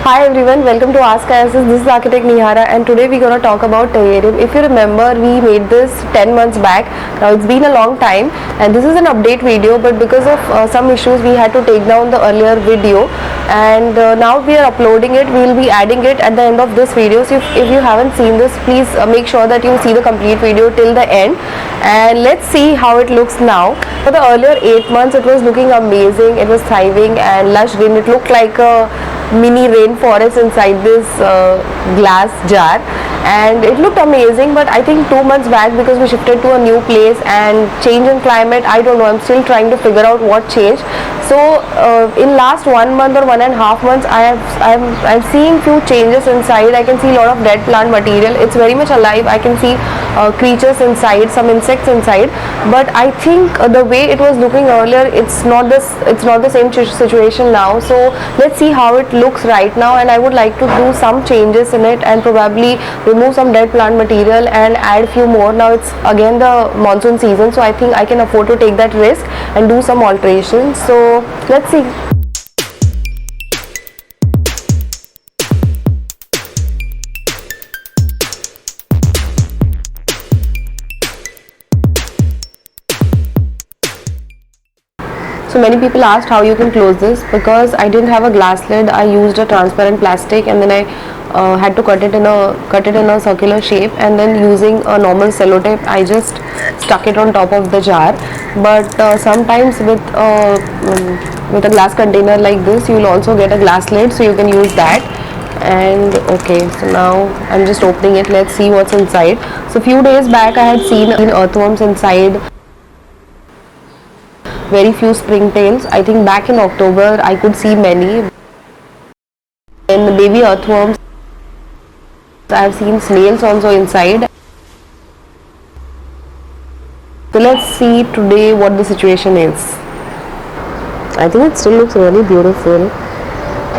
Hi everyone, welcome to Ask Iosis. This is Architect Nihara and today we're going to talk about terrarium. If you remember, we made this 10 months back. Now it's been a long time and this is an update video, but because of some issues we had to take down the earlier video, and now we are uploading it. We will be adding it at the end of this video. So if you haven't seen this, please make sure that you see the complete video till the end, and let's see how it looks now. For the earlier 8 months it was looking amazing. It was thriving and lush green. It looked like a mini rainforest inside this glass jar, and it looked amazing. But I think 2 months back, because we shifted to a new place and change in climate, I don't know, I'm still trying to figure out what changed. So in last 1 month or 1.5 months, I'm seeing few changes inside. I can see a lot of dead plant material. It's very much alive. I can see creatures inside, some insects inside, but I think the way it was looking earlier, it's not the same situation now. So let's see how it looks right now, and I would like to do some changes in it and probably remove some dead plant material and add few more. Now it's again the monsoon season, so I think I can afford to take that risk and do some alterations. So let's see. So many people asked how you can close this. Because I didn't have a glass lid, I used a transparent plastic, and then I had to cut it in a circular shape, and then using a normal sellotape I just stuck it on top of the jar. But sometimes with a glass container like this, you will also get a glass lid, so you can use that. And okay, so now I'm just opening it. Let's see what's inside. So few days back I had seen earthworms inside, very few springtails. I think back in October I could see many. And the baby earthworms, I have seen snails also inside. So let's see today what the situation is. I think it still looks really beautiful.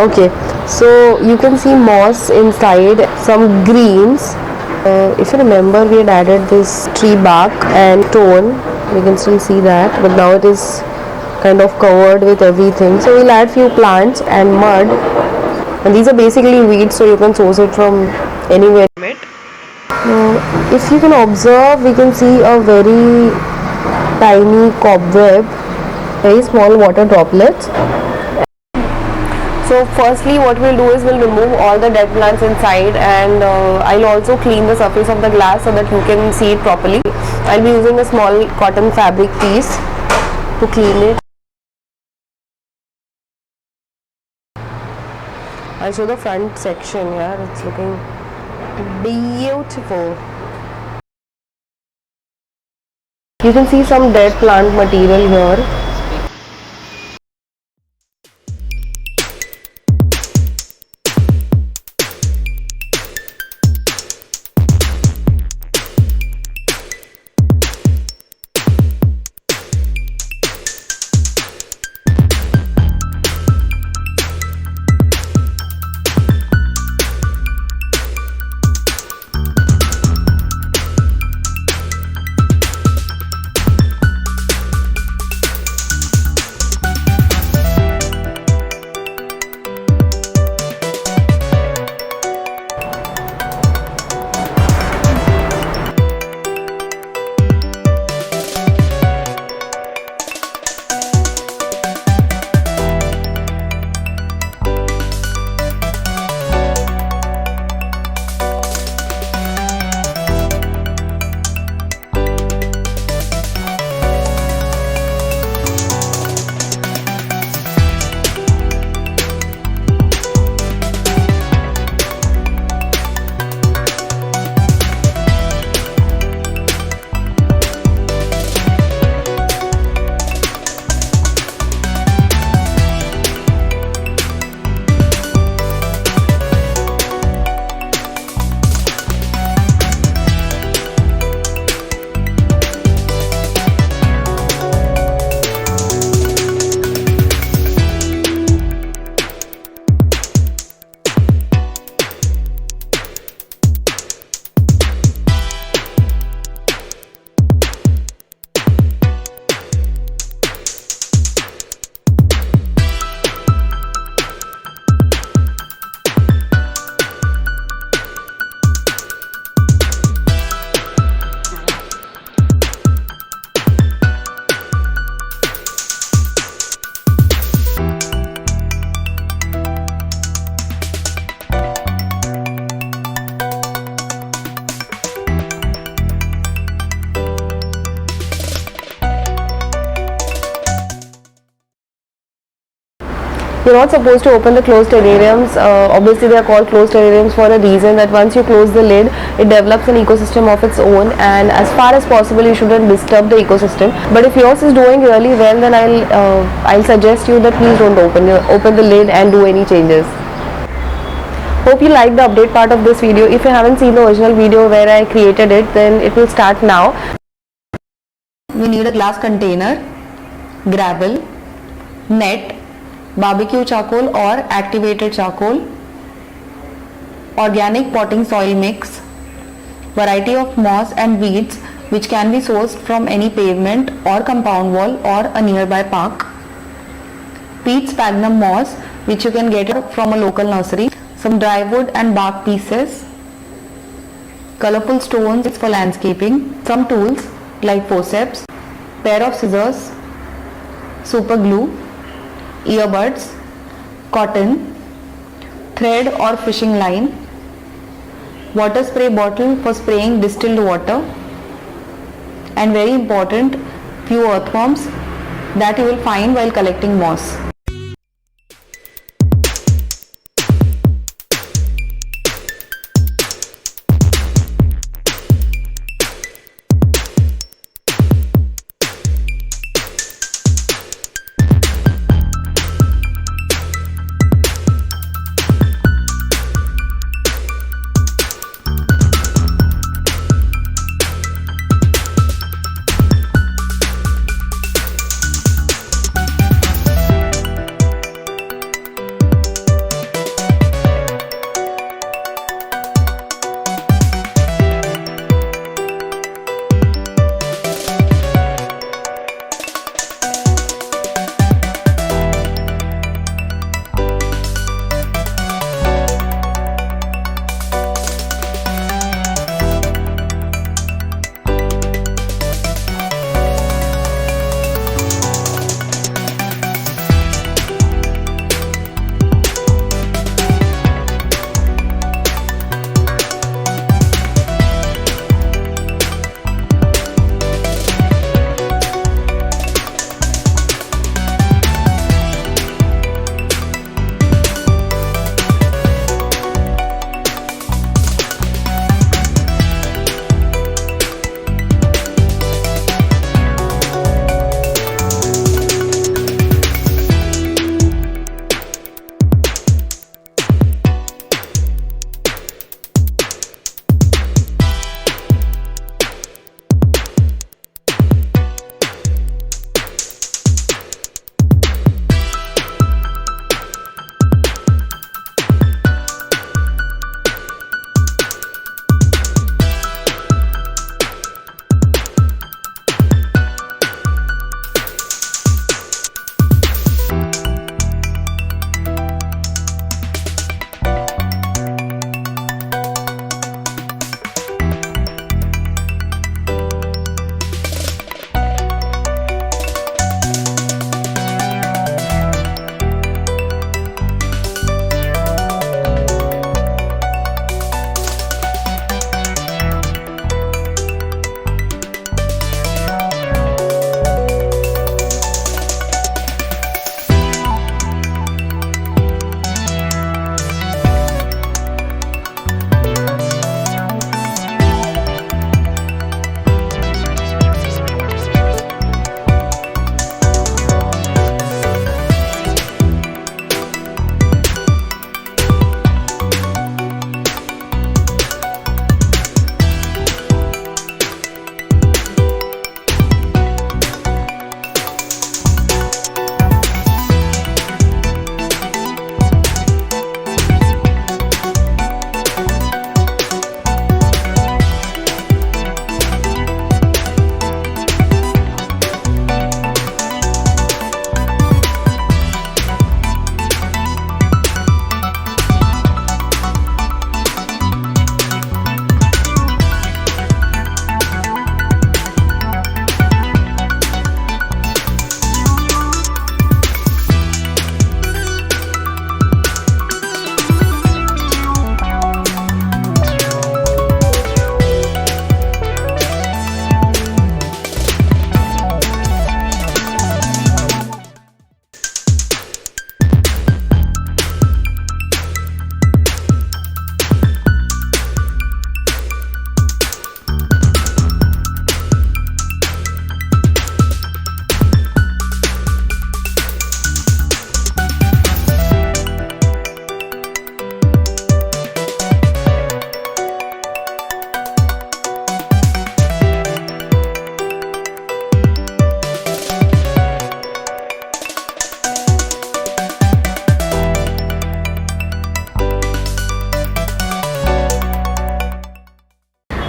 Okay, so you can see moss inside, some greens. If you remember, we had added this tree bark and stone. We can still see that, but now it is kind of covered with everything. So we'll add few plants and mud, and these are basically weeds, so you can source it from anywhere. If you can observe, we can see a very tiny cobweb, very small water droplets. So firstly what we'll do is we'll remove all the dead plants inside, and I'll also clean the surface of the glass so that you can see it properly. I'll be using a small cotton fabric piece to clean it. I'll show the front section here. It's looking beautiful. You can see some dead plant material here. You're not supposed to open the closed terrariums. Obviously they are called closed terrariums for a reason, that once you close the lid, it develops an ecosystem of its own, and as far as possible you shouldn't disturb the ecosystem. But if yours is doing really well, then I'll suggest you that please don't open the lid and do any changes. Hope you liked the update part of this video. If you haven't seen the original video where I created it, then it will start now. We need a glass container, gravel, net, barbecue charcoal or activated charcoal, organic potting soil mix, variety of moss and weeds which can be sourced from any pavement or compound wall or a nearby park, peat sphagnum moss which you can get from a local nursery, some dry wood and bark pieces, colorful stones for landscaping, some tools like forceps, pair of scissors, super glue, earbuds, cotton, thread or fishing line, water spray bottle for spraying distilled water, and very important, few earthworms that you will find while collecting moss.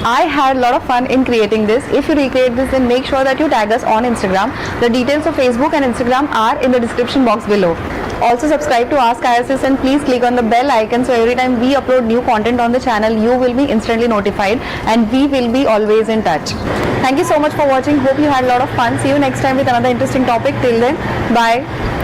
I had a lot of fun in creating this. If you recreate this, then make sure that you tag us on Instagram. The details of Facebook and Instagram are in the description box below. Also subscribe to Ask Iosis and please click on the bell icon so every time we upload new content on the channel, you will be instantly notified and we will be always in touch. Thank you so much for watching. Hope you had a lot of fun. See you next time with another interesting topic. Till then, bye.